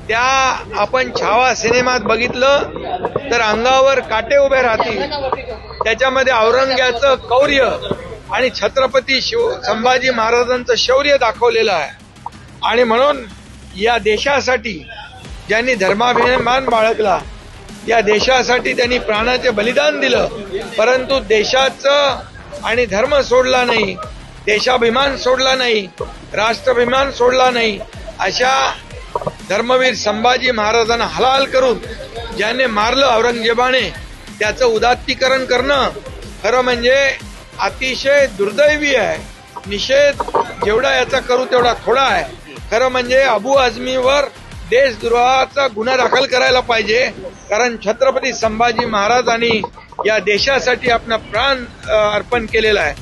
त्या आपण छावा सिनेमात बघितलं तर अंगावर काटे उभे राहतील. त्याच्यामध्ये औरंग्याचं कौर्य आणि छत्रपती संभाजी महाराजांचं शौर्य दाखवलेलं आहे. आणि म्हणून या देशासाठी ज्यांनी धर्माभिमान बाळगला, या देशासाठी त्यांनी प्राणाचे बलिदान दिलं, परंतु देशाचं आणि धर्म सोडला नाही, देशाभिमान सोडला नाही, राष्ट्राभिमान सोडला नाही, अशा धर्मवीर संभाजी महाराजांना हलाल करून ज्याने मारलं औरंगजेबाने, त्याचं उदात्तीकरण करणं खरं म्हणजे अतिशय दुर्दैवी आहे. निषेध जेवढा याचा करू तेवढा थोडा आहे. खरं म्हणजे अबू आझमीवर देशद्रोहाचा गुन्हा दाखल करायला पाहिजे, कारण छत्रपती संभाजी महाराजांनी या देशासाठी आपला प्राण अर्पण केलेला आहे.